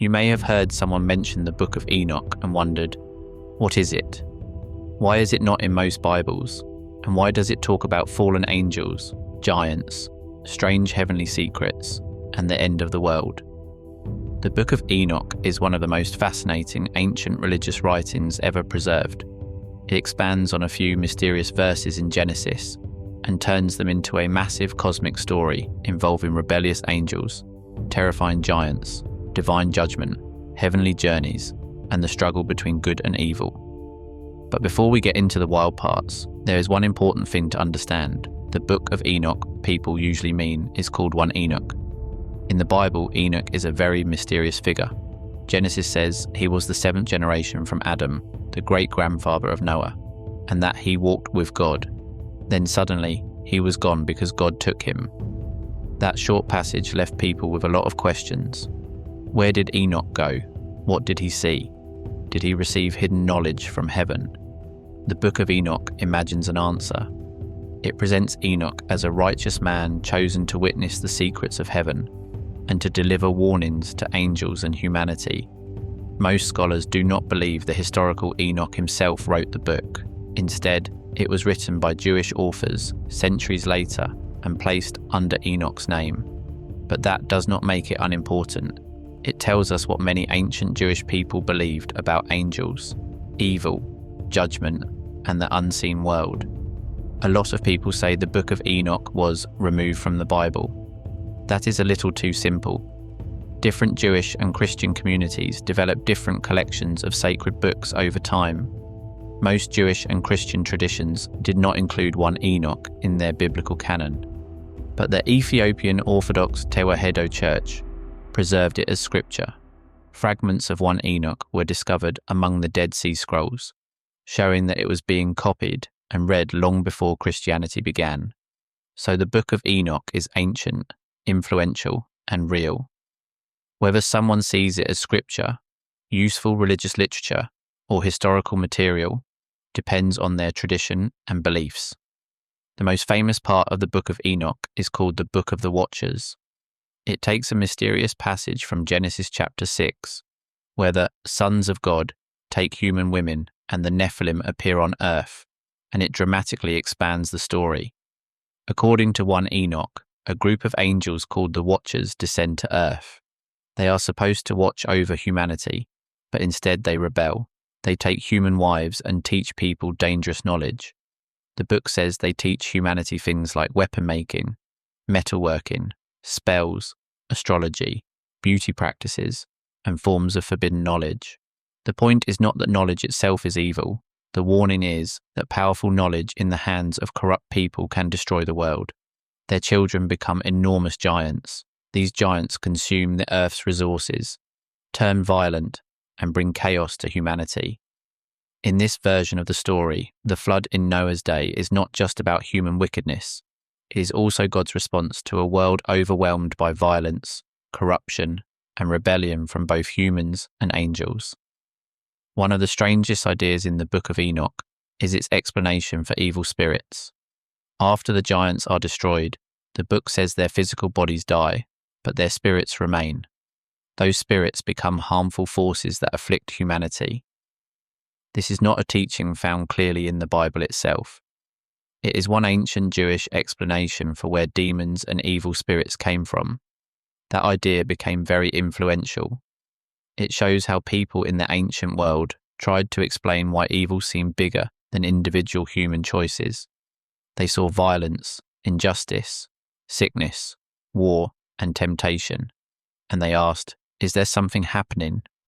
You may have heard someone mention the Book of Enoch and wondered, what is it? Why is it not in most Bibles? And why does it talk about fallen angels, giants, strange heavenly secrets, and the end of the world? The Book of Enoch is one of the most fascinating ancient religious writings ever preserved. It expands on a few mysterious verses in Genesis and turns them into a massive cosmic story involving rebellious angels, terrifying giants, divine judgment, heavenly journeys, and the struggle between good and evil. But before we get into the wild parts, there is one important thing to understand. The Book of Enoch people usually mean is called 1 Enoch. In the Bible, Enoch is a very mysterious figure. Genesis says he was the 7th generation from Adam, the great-grandfather of Noah, and that he walked with God. Then suddenly, he was gone because God took him. That short passage left people with a lot of questions. Where did Enoch go? What did he see? Did he receive hidden knowledge from heaven? The Book of Enoch imagines an answer. It presents Enoch as a righteous man chosen to witness the secrets of heaven and to deliver warnings to angels and humanity. Most scholars do not believe the historical Enoch himself wrote the book. Instead, it was written by Jewish authors centuries later and placed under Enoch's name. But that does not make it unimportant. It tells us what many ancient Jewish people believed about angels, evil, judgment, and the unseen world. A lot of people say the Book of Enoch was removed from the Bible. That is a little too simple. Different Jewish and Christian communities developed different collections of sacred books over time. Most Jewish and Christian traditions did not include 1 Enoch in their biblical canon, but the Ethiopian Orthodox Church preserved it as scripture. Fragments of 1 Enoch were discovered among the Dead Sea Scrolls, showing that it was being copied and read long before Christianity began. So the Book of Enoch is ancient, influential, and real. Whether someone sees it as scripture, useful religious literature, or historical material depends on their tradition and beliefs. The most famous part of the Book of Enoch is called the Book of the Watchers. It takes a mysterious passage from Genesis chapter 6, where the sons of God take human women and the Nephilim appear on earth, and it dramatically expands the story. According to 1 Enoch, a group of angels called the Watchers descend to earth. They are supposed to watch over humanity, but instead they rebel. They take human wives and teach people dangerous knowledge. The book says they teach humanity things like weapon making, metalworking, spells, astrology, beauty practices, and forms of forbidden knowledge. The point is not that knowledge itself is evil. The warning is that powerful knowledge in the hands of corrupt people can destroy the world. Their children become enormous giants. These giants consume the earth's resources, turn violent, and bring chaos to humanity. In this version of the story, the flood in Noah's day is not just about human wickedness. It is also God's response to a world overwhelmed by violence, corruption, and rebellion from both humans and angels. One of the strangest ideas in the Book of Enoch is its explanation for evil spirits. After the giants are destroyed, the book says their physical bodies die, but their spirits remain. Those spirits become harmful forces that afflict humanity. This is not a teaching found clearly in the Bible itself. It is one ancient Jewish explanation for where demons and evil spirits came from. That idea became very influential. It shows how people in the ancient world tried to explain why evil seemed bigger than individual human choices. They saw violence, injustice, sickness, war, and temptation, and they asked, is there something happening